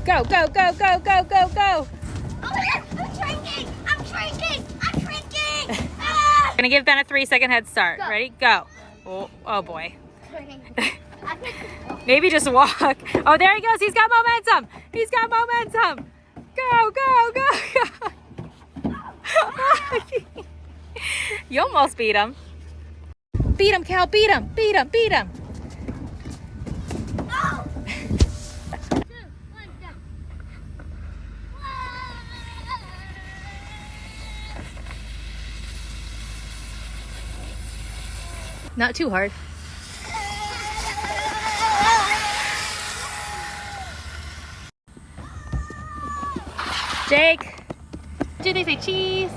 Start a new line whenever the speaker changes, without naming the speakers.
Go, go, go, go, go, go, go.
Oh, I'm shrinking. I'm shrinking. I'm shrinking. Ah!
Gonna give Ben a 3-second head start.
Go.
Ready? Go. Oh, oh boy.
I think.
Maybe just walk. Oh, there he goes. He's got momentum. He's got momentum. Go, go, go, go. You almost beat him. Beat him, Cal. Beat him. Beat him. Beat him.
Oh. 2, 1, go.
Not too hard. Jake. Do they say cheese?